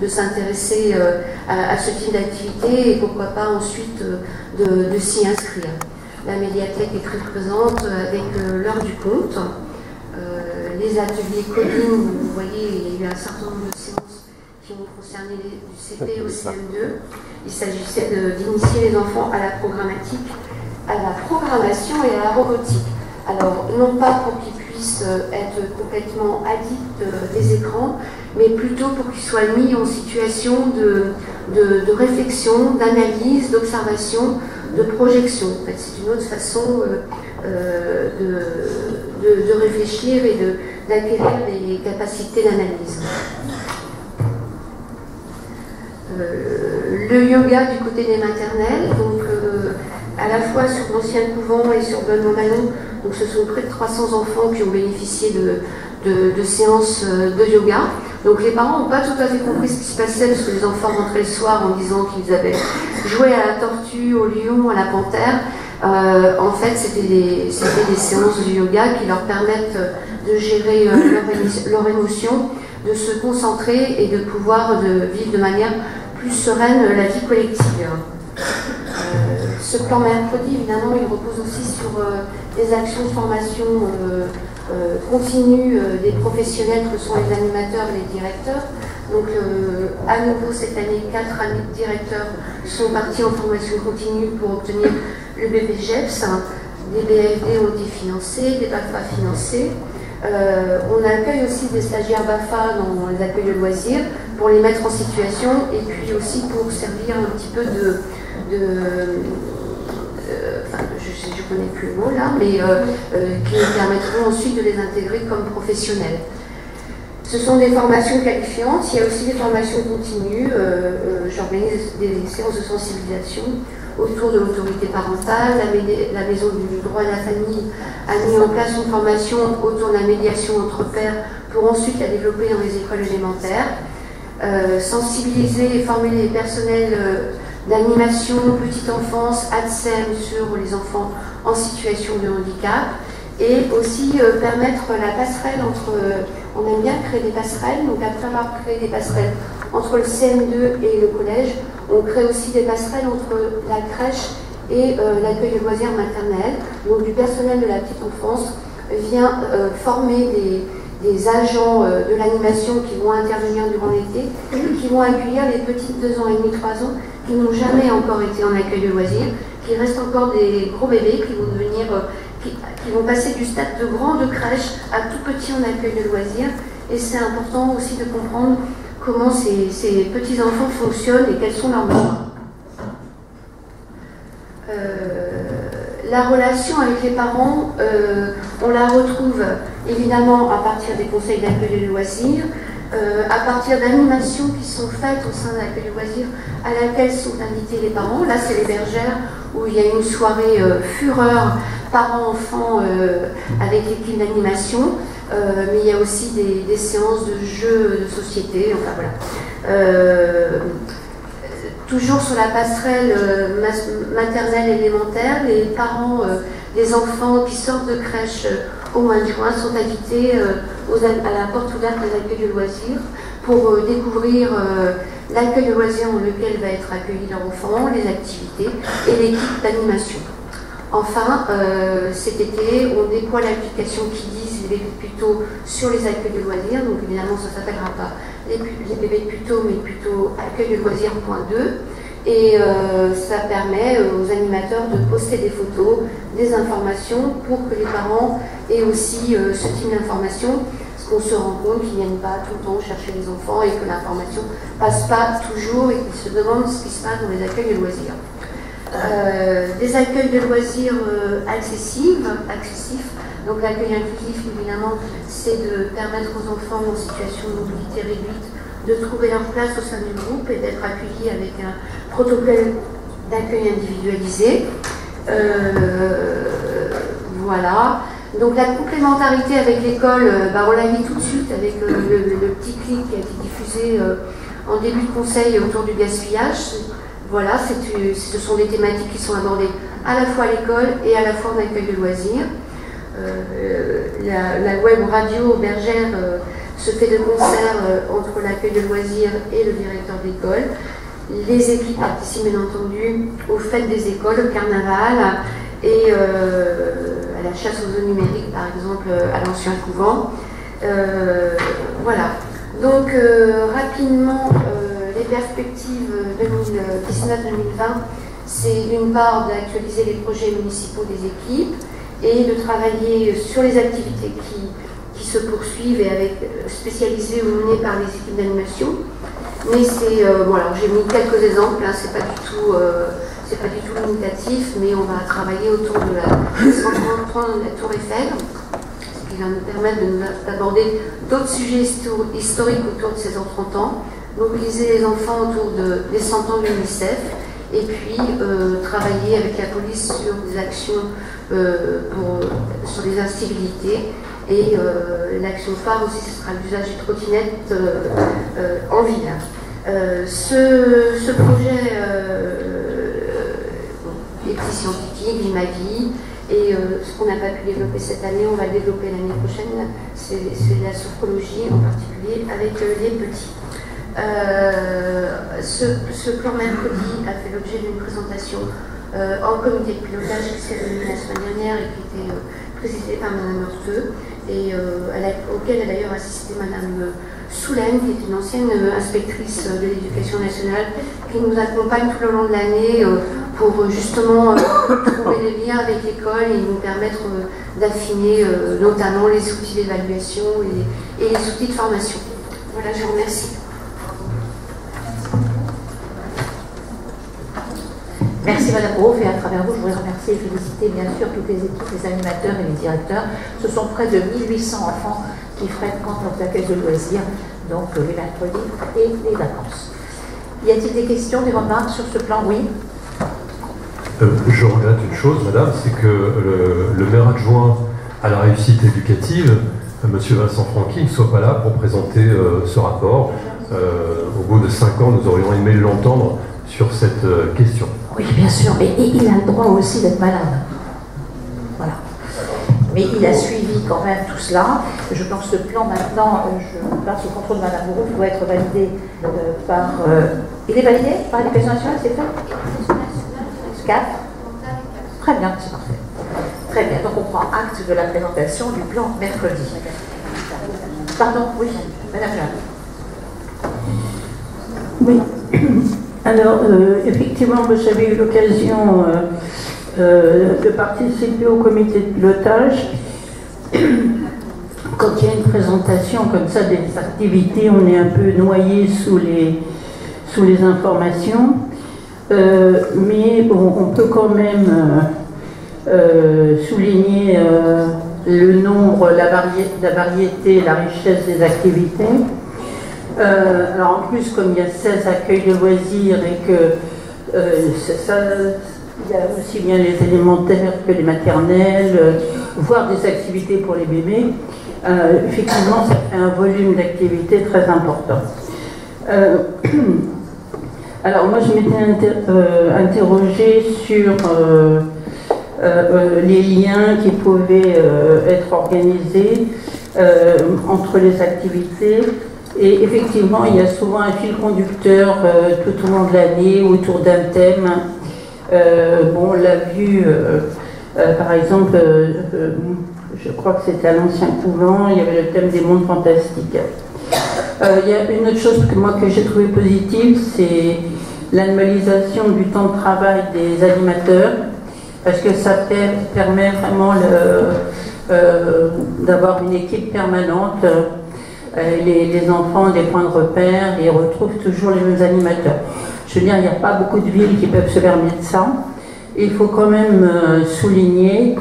de s'intéresser à ce type d'activité et pourquoi pas ensuite de s'y inscrire. La médiathèque est très présente avec l'heure du conte, les ateliers coding, vous voyez, il y a eu un certain nombre de séances qui ont concerné du CP au CM2. Il s'agissait d'initier les enfants à la programmatique, à la programmation et à la robotique. Alors, non pas pour qu'ils puissent être complètement addicts des écrans, mais plutôt pour qu'ils soient mis en situation de réflexion, d'analyse, d'observation, de projection. En fait, c'est une autre façon de réfléchir et d'acquérir des capacités d'analyse. Le yoga du côté des maternelles, donc à la fois sur l'ancien couvent et sur Benoît-Malon, donc ce sont près de 300 enfants qui ont bénéficié de séances de yoga. Donc les parents n'ont pas tout à fait compris ce qui se passait parce que les enfants rentraient le soir en disant qu'ils avaient joué à la tortue, au lion, à la panthère. En fait, c'était des séances de yoga qui leur permettent de gérer leur émotion, de se concentrer et de pouvoir vivre de manière plus sereine la vie collective. Ce plan mercredi, évidemment, il repose aussi sur des actions de formation continue des professionnels que sont les animateurs et les directeurs. Donc, à nouveau, cette année, 4 directeurs sont partis en formation continue pour obtenir le BPGEPS. Des BFD ont été financés, des BAFA financés. On accueille aussi des stagiaires BAFA dans les accueils de loisirs pour les mettre en situation et puis aussi pour servir un petit peu je ne connais plus le mot là, mais qui permettront ensuite de les intégrer comme professionnels. Ce sont des formations qualifiantes, il y a aussi des formations continues. J'organise des séances de sensibilisation autour de l'autorité parentale. La Maison du droit de la famille a mis en place une formation autour de la médiation entre pairs pour ensuite la développer dans les écoles élémentaires. Sensibiliser et former les personnels d'animation, petite enfance, ADSEM sur les enfants en situation de handicap et aussi permettre la passerelle entre, on aime bien créer des passerelles, donc après avoir créé des passerelles entre le CM2 et le collège, on crée aussi des passerelles entre la crèche et l'accueil de loisirs maternels. Donc du personnel de la petite enfance vient former des agents de l'animation qui vont intervenir durant l'été et qui vont accueillir les petites 2 ans et demi, 3 ans qui n'ont jamais encore été en accueil de loisirs, qui restent encore des gros bébés qui vont devenir, qui vont passer du stade de grande crèche à tout petit en accueil de loisirs. Et c'est important aussi de comprendre comment ces petits enfants fonctionnent et quels sont leurs besoins. La relation avec les parents, on la retrouve évidemment à partir des conseils d'accueil de loisirs, à partir d'animations qui sont faites au sein de l'accueil de loisirs à laquelle sont invités les parents. Là, c'est les bergères où il y a une soirée fureur parents-enfants avec l'équipe d'animation, mais il y a aussi des séances de jeux de société. Enfin, voilà. Toujours sur la passerelle maternelle élémentaire, les parents des enfants qui sortent de crèche au mois de juin sont invités à la porte ouverte des accueils de loisirs pour découvrir l'accueil de loisirs dans lequel va être accueilli leur enfant, les activités et l'équipe d'animation. Enfin, cet été, on déploie l'application Kiddies et les bébés de Puteaux sur les accueils de loisirs. Donc évidemment, ça ne s'appellera pas les bébés de Puteaux, mais plutôt accueil de loisirs.2. Et ça permet aux animateurs de poster des photos, des informations pour que les parents aient aussi ce type d'informations. Parce qu'on se rend compte qu'ils ne viennent pas tout le temps chercher les enfants et que l'information ne passe pas toujours et qu'ils se demandent ce qui se passe dans les accueils de loisirs. Des accueils de loisirs accessifs. Donc l'accueil inclusif, évidemment, c'est de permettre aux enfants en situation de mobilité réduite de trouver leur place au sein du groupe et d'être accueillis avec un protocole d'accueil individualisé. Voilà. Donc la complémentarité avec l'école, on l'a mis tout de suite avec le petit clip qui a été diffusé en début de conseil autour du gaspillage. Voilà, ce sont des thématiques qui sont abordées à la fois à l'école et à la fois en accueil de loisirs. La web radio bergère se fait de concert entre l'accueil de loisirs et le directeur d'école. Les équipes participent bien entendu aux fêtes des écoles, au carnaval et à la chasse aux œufs numériques, par exemple, à l'ancien couvent. Voilà. Donc, rapidement, les perspectives 2019-2020, c'est d'une part d'actualiser les projets municipaux des équipes et de travailler sur les activités qui se poursuivent et spécialisées ou menées par les équipes d'animation. Mais c'est, voilà, j'ai mis quelques exemples, hein, c'est pas du tout limitatif, mais on va travailler autour de la Tour Eiffel, ce qui va nous permettre d'aborder d'autres sujets historiques autour de ces 30 ans, mobiliser les enfants autour des 100 ans de l'UNICEF, et puis travailler avec la police sur des actions sur les incivilités. Et l'action phare aussi, ce sera l'usage des trottinettes en ville. Ce projet est petit scientifique, vit ma vie, et ce qu'on n'a pas pu développer cette année, on va le développer l'année prochaine, c'est la sophrologie, en particulier avec les petits. Ce plan mercredi a fait l'objet d'une présentation en comité de pilotage qui s'est réuni la semaine dernière et qui était présidée par Mme Heurteux, et auquel a d'ailleurs assisté Mme Soulaine, qui est une ancienne inspectrice de l'éducation nationale, qui nous accompagne tout le long de l'année pour justement trouver des liens avec l'école et nous permettre d'affiner notamment les outils d'évaluation et les outils de formation. Voilà, je vous remercie. Merci Madame Broff, et à travers vous, je voudrais remercier et féliciter bien sûr toutes les équipes, les animateurs et les directeurs. Ce sont près de 1800 enfants qui fréquentent notre accueil de loisirs, donc les mercredis et les vacances. Y a-t-il des questions, des remarques sur ce plan? Oui. Je regrette une chose, Madame, c'est que le maire adjoint à la réussite éducative, Monsieur Vincent Franqui, ne soit pas là pour présenter ce rapport. Au bout de 5 ans, nous aurions aimé l'entendre sur cette question. Oui, bien sûr, mais il a le droit aussi d'être malade. Voilà. Mais il a suivi quand même tout cela. Je pense que ce plan maintenant, je passe au contrôle de Mme Bourreau, doit être validé par... il est validé par l'éducation nationale, c'est fait? 4. Très bien, c'est parfait. Très bien, donc on prend acte de la présentation du plan mercredi. Pardon, oui, Madame Jeanne. Oui. Alors, effectivement, j'avais eu l'occasion de participer au comité de pilotage. Quand il y a une présentation comme ça des activités, on est un peu noyé sous les informations. Mais bon, on peut quand même souligner le nombre, la variété, la richesse des activités. Alors en plus, comme il y a 16 accueils de loisirs et que il y a aussi bien les élémentaires que les maternelles, voire des activités pour les bébés, effectivement ça fait un volume d'activités très important. Alors moi je m'étais interrogée sur les liens qui pouvaient être organisés entre les activités. Et effectivement, il y a souvent un fil conducteur tout au long de l'année autour d'un thème. Bon, on l'a vu, par exemple, je crois que c'était à l'ancien couvent, il y avait le thème des mondes fantastiques. Il y a une autre chose que j'ai trouvé positive, c'est l'annualisation du temps de travail des animateurs, parce que ça permet vraiment d'avoir une équipe permanente. Les enfants, des points de repère, et retrouvent toujours les mêmes animateurs. Je veux dire, il n'y a pas beaucoup de villes qui peuvent se permettre ça. Il faut quand même souligner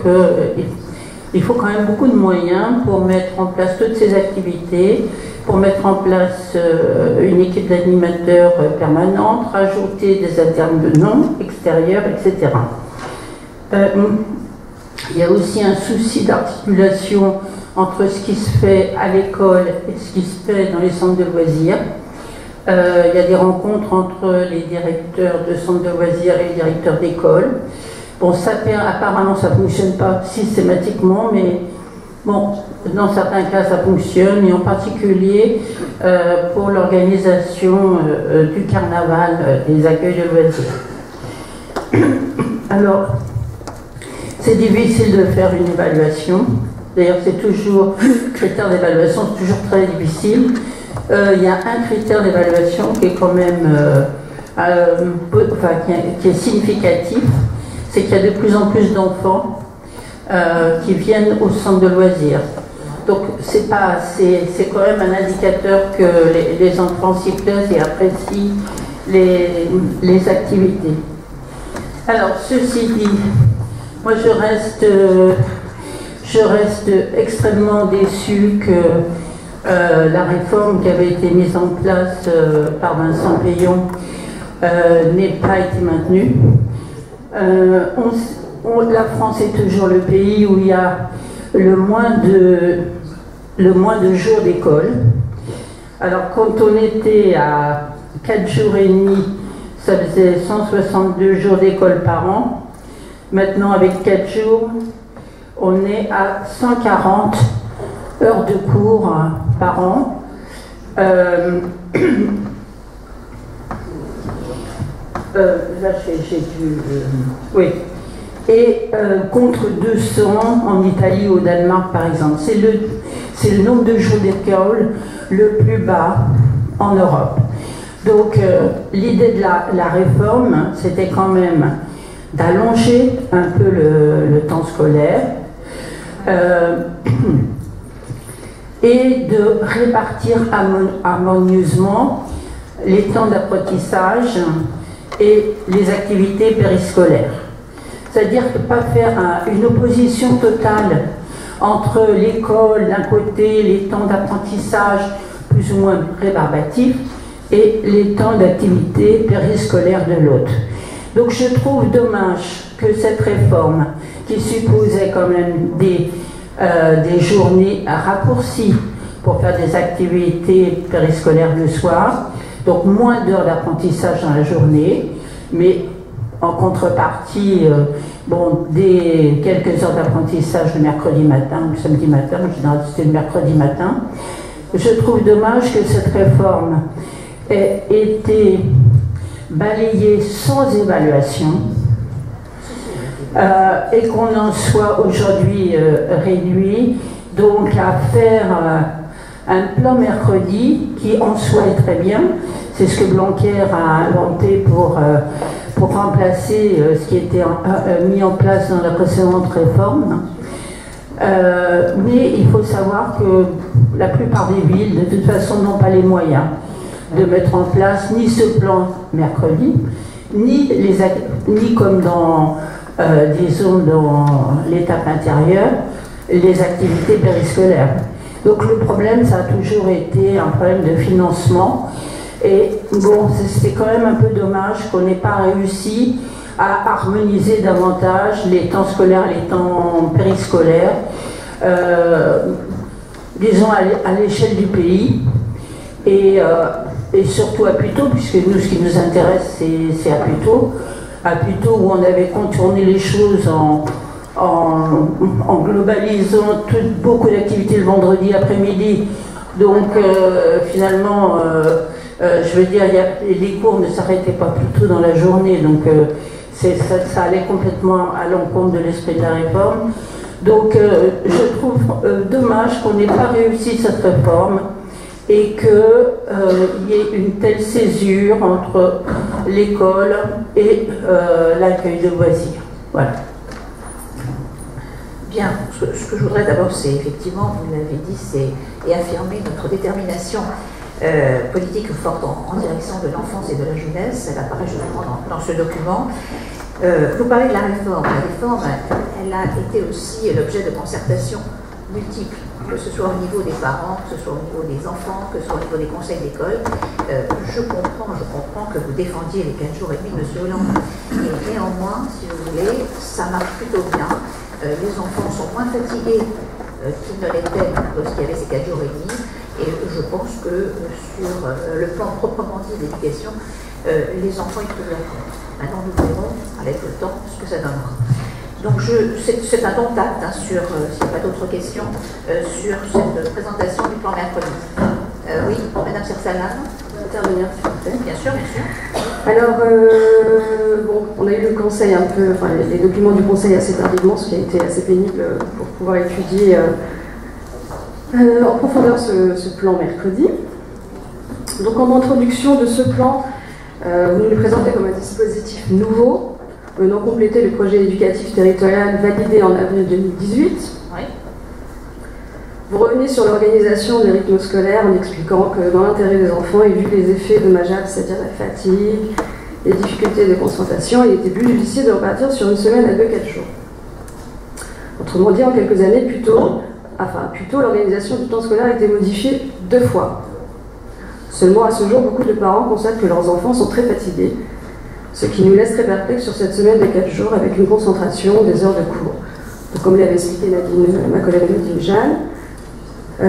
qu'il faut quand même beaucoup de moyens pour mettre en place toutes ces activités, pour mettre en place une équipe d'animateurs permanente, rajouter des intervenants extérieurs, etc. Il y a aussi un souci d'articulation entre ce qui se fait à l'école et ce qui se fait dans les centres de loisirs. Il y a des rencontres entre les directeurs de centres de loisirs et les directeurs d'école. Bon, ça, apparemment, ça ne fonctionne pas systématiquement, mais bon, dans certains cas, ça fonctionne, et en particulier pour l'organisation du carnaval, des accueils de loisirs. Alors, c'est difficile de faire une évaluation. D'ailleurs, c'est toujours, critère d'évaluation, c'est toujours très difficile. Il y a un critère d'évaluation qui est quand même, qui est significatif, c'est qu'il y a de plus en plus d'enfants qui viennent au centre de loisirs. Donc, c'est quand même un indicateur que les enfants s'y plaisent et apprécient les activités. Alors, ceci dit, moi je reste extrêmement déçue que la réforme qui avait été mise en place par Vincent Peillon n'ait pas été maintenue. La France est toujours le pays où il y a le moins de jours d'école. Alors quand on était à 4 jours et demi, ça faisait 162 jours d'école par an. Maintenant, avec 4 jours, on est à 140 heures de cours par an. Là, j'ai dû... oui. Et contre 200 en Italie ou au Danemark, par exemple. C'est le nombre de jours d'école le plus bas en Europe. Donc, l'idée de la réforme, c'était quand même d'allonger un peu le temps scolaire et de répartir harmonieusement les temps d'apprentissage et les activités périscolaires. C'est-à-dire ne pas faire une opposition totale entre l'école d'un côté, les temps d'apprentissage plus ou moins rébarbatifs, et les temps d'activité périscolaire de l'autre. Donc je trouve dommage que cette réforme, qui supposait quand même des journées raccourcies pour faire des activités périscolaires le soir, donc moins d'heures d'apprentissage dans la journée, mais en contrepartie, quelques heures d'apprentissage le mercredi matin ou le samedi matin, en général c'était le mercredi matin. Je trouve dommage que cette réforme ait été balayée sans évaluation et qu'on en soit aujourd'hui réduit donc à faire un plan mercredi qui en soi est très bien. C'est ce que Blanquer a inventé pour remplacer ce qui était mis en place dans la précédente réforme. Mais il faut savoir que la plupart des villes, de toute façon, n'ont pas les moyens de mettre en place ni ce plan mercredi, ni comme dans, disons, dans l'étape intérieure, les activités périscolaires. Donc le problème, ça a toujours été un problème de financement. Et bon, c'était quand même un peu dommage qu'on n'ait pas réussi à harmoniser davantage les temps scolaires et les temps périscolaires, disons à l'échelle du pays, et surtout à Puteaux, puisque nous, ce qui nous intéresse, c'est à Puteaux, où on avait contourné les choses en globalisant beaucoup d'activités le vendredi après-midi. Donc finalement, je veux dire, les cours ne s'arrêtaient pas plus tôt dans la journée, donc ça allait complètement à l'encontre de l'esprit de la réforme. Donc je trouve dommage qu'on n'ait pas réussi cette réforme et qu'il y ait une telle césure entre l'école et l'accueil de loisirs. Voilà. Bien, ce que je voudrais d'abord, c'est effectivement, vous l'avez dit, c'est affirmer notre détermination politique forte en direction de l'enfance et de la jeunesse. Elle apparaît justement dans ce document. Vous parlez de la réforme. La réforme, elle a été aussi l'objet de concertations multiples, que ce soit au niveau des parents, que ce soit au niveau des enfants, que ce soit au niveau des conseils d'école. Je comprends que vous défendiez les 4 jours et demi de M. Hollande. Et néanmoins, si vous voulez, ça marche plutôt bien. Les enfants sont moins fatigués qu'ils ne l'étaient lorsqu'il y avait ces 4 jours et demi. Et je pense que sur le plan proprement dit d'éducation, les enfants y trouvent leur compte. Maintenant, nous verrons avec le temps ce que ça donnera. Donc c'est un don d'acte hein, sur, s'il n'y a pas d'autres questions, sur cette présentation du plan mercredi. Oui, Madame Sersalane. Intervenir, s'il vous plaît. Bien sûr, bien sûr. Alors, bon, on a eu le conseil un peu, enfin les documents du conseil assez tardivement, ce qui a été assez pénible pour pouvoir étudier en profondeur ce plan mercredi. Donc en introduction de ce plan, vous nous le présentez comme un dispositif nouveau, venant compléter le projet éducatif territorial validé en avril 2018. Oui. Vous revenez sur l'organisation des rythmes scolaires en expliquant que dans l'intérêt des enfants et vu les effets dommageables, c'est-à-dire la fatigue, les difficultés de concentration, il était plus judicieux de repartir sur une semaine à 2-4 jours. Autrement dit, en quelques années plus tôt, l'organisation du temps scolaire a été modifiée 2 fois. Seulement, à ce jour, beaucoup de parents constatent que leurs enfants sont très fatigués, ce qui nous laisse très perplexes sur cette semaine de 4 jours avec une concentration des heures de cours. Donc, comme l'avait expliqué ma collègue Nadine Jeanne,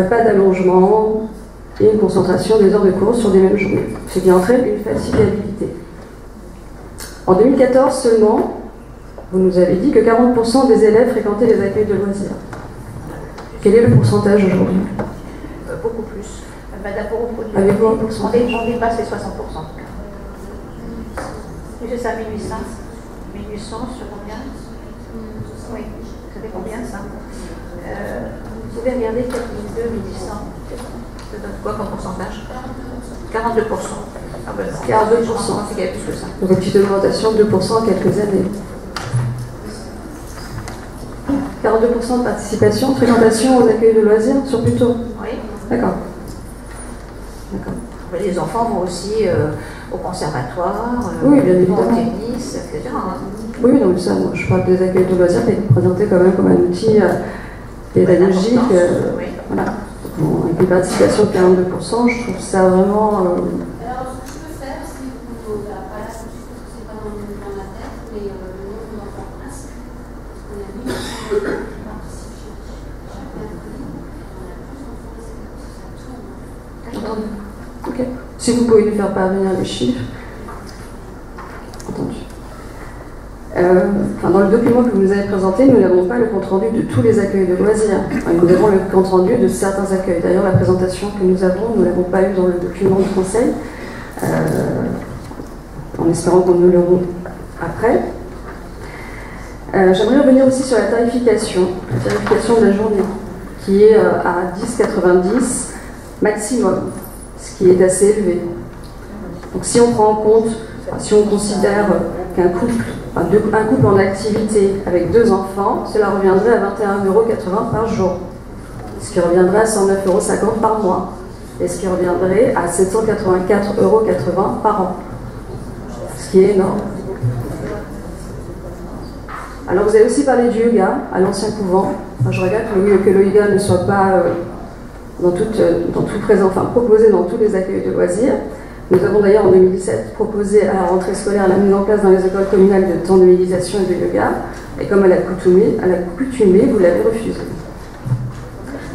pas d'allongement et une concentration des heures de cours sur des mêmes journées, ce qui entraîne une fatigabilité. En 2014 seulement, vous nous avez dit que 40% des élèves fréquentaient les accueils de loisirs. Quel est le pourcentage aujourd'hui? Beaucoup plus. Madame Bourreau, avez-vous un on pourcentage? dépasse les 60%. C'est ça, 1800. 1800 sur combien? Oui, ça fait combien ça? Vous pouvez regarder 42, 1800. Ça donne quoi comme pourcentage? 42%. Ah ben non. 42%. C'est qu'il y a plus que ça. Donc une petite augmentation de 2% en quelques années. 42% de participation, de fréquentation aux accueils de loisirs sur plutôt. Oui. D'accord. Les enfants vont aussi au conservatoire, oui, bien évidemment. au tennis, etc. Oui, donc ça, moi, je parle des accueils de loisirs qui est présenté quand même comme un outil pédagogique. Oui. Voilà. Bon, avec une participation de 42%, je trouve ça vraiment. Alors, ce que je peux faire, si vous n'avez pas là, c'est pas dans la tête, mais le nombre d'enfants principes, on a mis qui participent chaque mercredi, on a plus d'enfants, ça tourne. Ok. Si vous pouvez nous faire parvenir les chiffres. Entendu. Dans le document que vous nous avez présenté, nous n'avons pas le compte-rendu de tous les accueils de loisirs. Nous avons le compte-rendu de certains accueils. D'ailleurs, la présentation que nous avons, nous ne l'avons pas eu dans le document du Conseil, en espérant qu'on nous l'aurons après. J'aimerais revenir aussi sur la tarification de la journée, qui est à 10,90 maximum, ce qui est assez élevé. Donc si on prend en compte, si on considère qu'un couple, un couple en activité avec 2 enfants, cela reviendrait à 21,80 € par jour, ce qui reviendrait à 109,50 € par mois, et ce qui reviendrait à 784,80 € par an, ce qui est énorme. Alors vous avez aussi parlé du yoga à l'ancien couvent. Je regrette que le yoga ne soit pas proposé dans tous les accueils de loisirs. Nous avons d'ailleurs en 2017 proposé à la rentrée scolaire la mise en place dans les écoles communales de temps de méditation et de yoga, et comme à l'accoutumée, vous l'avez refusé.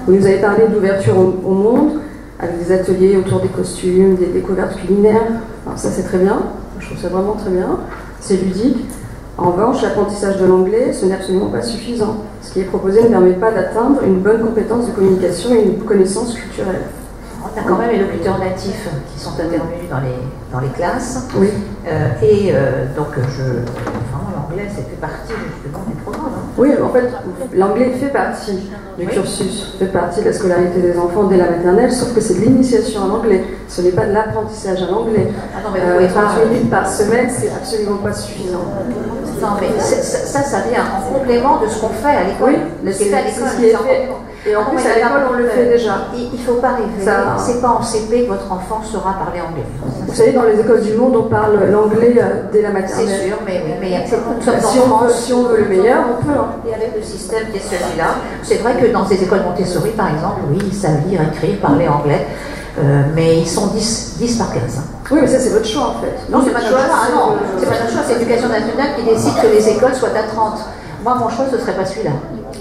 Vous nous avez parlé d'ouverture au monde, avec des ateliers autour des costumes, des découvertes culinaires. Alors ça c'est très bien, je trouve ça vraiment très bien, c'est ludique. En revanche, l'apprentissage de l'anglais, ce n'est absolument pas suffisant. Ce qui est proposé ne permet pas d'atteindre une bonne compétence de communication et une connaissance culturelle. On a quand même les locuteurs natifs qui sont intervenus dans les classes. Oui. Donc, l'anglais, ça fait partie justement des programmes. Hein. Oui, en fait, l'anglais fait partie du cursus, fait partie de la scolarité des enfants dès la maternelle, sauf que c'est de l'initiation à l'anglais. Ce n'est pas de l'apprentissage à l'anglais. Ah non, mais 30 minutes par semaine, c'est absolument pas suffisant. Non, mais ça vient en complément de ce qu'on fait à l'école. Oui, c'est ce qui est fait. Et en plus, à l'école, on le fait déjà. Il ne faut pas rêver. C'est pas en CP que votre enfant saura parler anglais. Vous savez, dans les écoles du monde, on parle l'anglais dès la maternelle. C'est sûr, mais si on veut le meilleur, on peut. Et avec le système qui est celui-là, c'est vrai que dans ces écoles Montessori, par exemple, oui, ils savent lire, écrire, parler anglais, mais ils sont 10 par 15. Oui, mais ça, c'est votre choix, en fait. Non, c'est pas notre choix. Non, c'est pas notre choix. C'est l'Éducation nationale qui décide que les écoles soient à 30. Moi, mon choix, ce ne serait pas celui-là.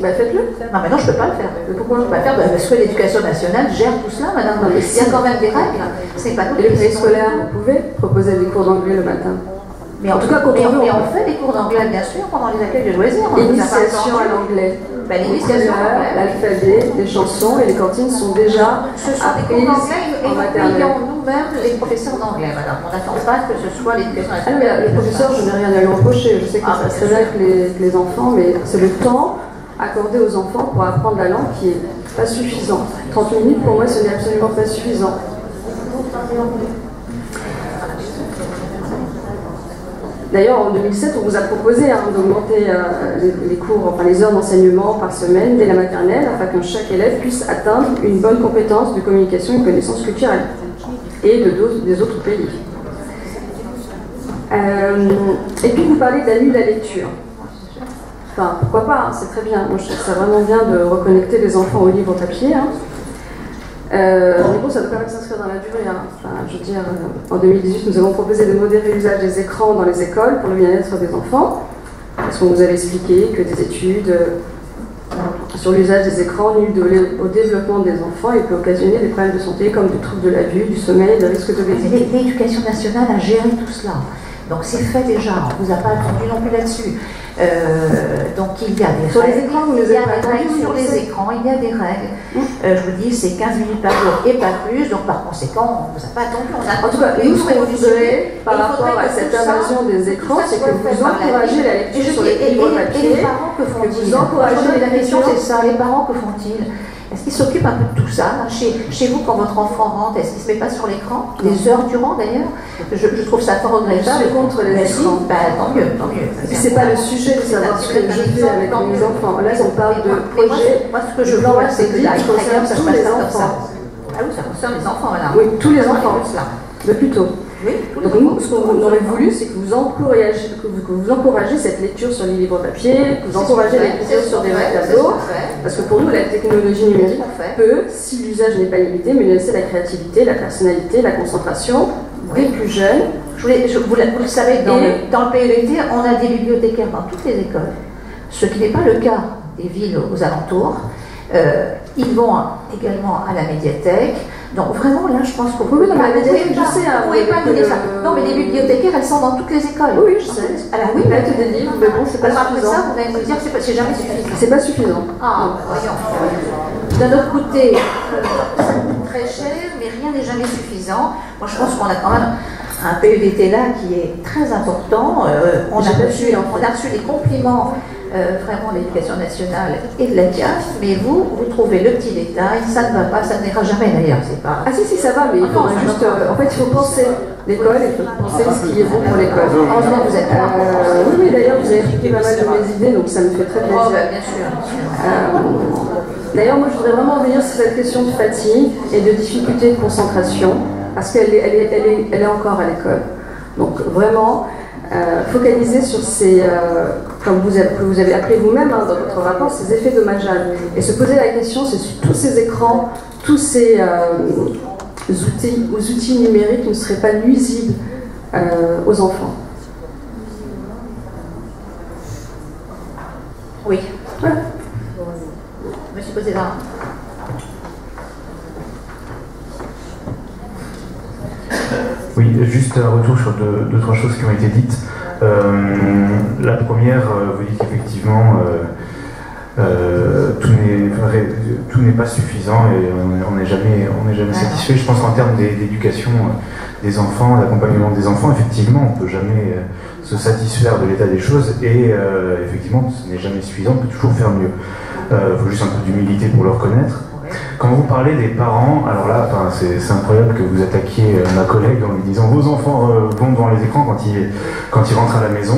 Bah, faites-le. Non, mais non, je ne peux pas le faire. Pourquoi je ne peux pas le faire? Parce que l'Éducation nationale gère tout cela, madame. Il y a quand même des règles. C'est pas nous. Et le périscolaire, vous pouvez proposer des cours d'anglais le matin? Mais en tout cas, on fait des cours d'anglais, bien sûr, pendant les accueils de loisirs. L'initiation à l'anglais. L'initiation à l'anglais. L'alphabet, les chansons et les cantines sont déjà ce sont des cours d'anglais et nous payons nous-mêmes les professeurs d'anglais, madame. On n'attend pas que ce soit l'éducation nationale. Les professeurs, je n'ai rien à lui reprocher. Je sais que ça se très bien avec les enfants, mais c'est le temps accordé aux enfants pour apprendre la langue qui n'est pas suffisant. 30 minutes, pour moi, ce n'est absolument pas suffisant. D'ailleurs, en 2007, on vous a proposé d'augmenter les cours, enfin les heures d'enseignement par semaine dès la maternelle, afin que chaque élève puisse atteindre une bonne compétence de communication et de connaissances culturelles et des autres pays. Et puis, vous parlez de la nuit de la lecture. Enfin, pourquoi pas, hein, c'est très bien. Moi, je trouve ça vraiment bien de reconnecter les enfants au livre papier. Hein. Mais bon, ça doit quand même s'inscrire dans la durée. Hein. Enfin, je veux dire, en 2018, nous avons proposé de modérer l'usage des écrans dans les écoles pour le bien-être des enfants. Parce qu'on vous avait expliqué que des études sur l'usage des écrans nuisent au développement des enfants et peut occasionner des problèmes de santé comme des troubles de la vue, du sommeil, des risques d'obésité. L'éducation nationale a géré tout cela. Donc c'est fait déjà, on ne vous a pas attendu non plus là-dessus. Donc il y a des sur règles, les écrans, il y a des règles sur les écrans, il y a des règles. Je vous dis, c'est 15 minutes par jour et pas plus, donc par conséquent, on ne vous a pas attendu. En tout cas, nous, ce qu'on voudrait par rapport à cette invasion des écrans, c'est que vous encouragez la lecture sur les livres papier, et les parents, que font-ils? que vous encouragez la question, c'est ça, les parents, que font-ils? Est-ce qu'ils s'occupent un peu de tout ça chez vous, quand votre enfant rentre, est-ce qu'il ne se met pas sur l'écran? Des heures durant d'ailleurs? Je trouve ça fort regrettable. Je suis contre les écrans. Tant mieux, tant mieux. Et puis c'est pas le sujet de savoir ce que je fais avec mes enfants. Là, on parle de projet. Moi, ce que je vois, c'est que là, il concerne tous les enfants. Ah oui, ça concerne les enfants, là. Oui, tous les enfants. Mais plutôt. Oui, donc nous, ce qu'on aurait voulu, c'est que vous encouragez cette lecture sur les livres papier, que vous encouragez la lecture sur des vrais tableaux, parce que pour nous, la technologie numérique peut, si l'usage n'est pas limité, menacer la créativité, la personnalité, la concentration des plus jeunes. Vous le savez, dans le PEVT, on a des bibliothécaires dans toutes les écoles, ce qui n'est pas le cas des villes aux alentours. Ils vont également à la médiathèque. Donc vraiment, là, je pense que vous pouvez pas. Vous pouvez pas nous dire ça. Non, mais les bibliothécaires, elles sont dans toutes les écoles. Oui, je sais. Alors oui, mettre des livres, mais bon, c'est pas suffisant. Après ça, vous allez me dire que c'est jamais suffisant. C'est pas suffisant. Ah, voyons. D'un autre côté, ça coûte très cher, mais rien n'est jamais suffisant. Moi, je pense qu'on a quand même un PEVT là qui est très important. On a reçu des compliments vraiment de l'Éducation nationale et de la CAF, mais vous trouvez le petit détail, ça ne va pas, ça n'ira jamais d'ailleurs, c'est pas... Ah si, ça va, mais il faudrait juste... en fait, il faut penser l'école, il faut penser ce qui est bon pour l'école. Heureusement, vous êtes là. Oui, d'ailleurs, vous avez expliqué pas mal de mes idées, donc ça me fait très plaisir. Oh, bah, bien sûr. D'ailleurs, moi, je voudrais vraiment revenir sur cette question de fatigue et de difficulté de concentration, parce qu'elle est encore à l'école. Donc, vraiment... focaliser sur ces, comme vous avez appelé vous-même dans votre rapport, ces effets dommageables. Et se poser la question, c'est si tous ces écrans, tous ces outils numériques ne seraient pas nuisibles aux enfants. Oui. Voilà. Je me suis posé là. Oui, juste un retour sur deux, trois choses qui ont été dites. La première, vous dites qu'effectivement, tout n'est pas suffisant et on n'est jamais satisfait. Je pense qu'en termes d'éducation des enfants, d'accompagnement des enfants, effectivement, on ne peut jamais se satisfaire de l'état des choses et effectivement, ce n'est jamais suffisant, on peut toujours faire mieux. Il faut juste un peu d'humilité pour le reconnaître. Quand vous parlez des parents, alors là, c'est incroyable que vous attaquiez ma collègue en lui disant vos enfants vont devant les écrans quand ils rentrent à la maison.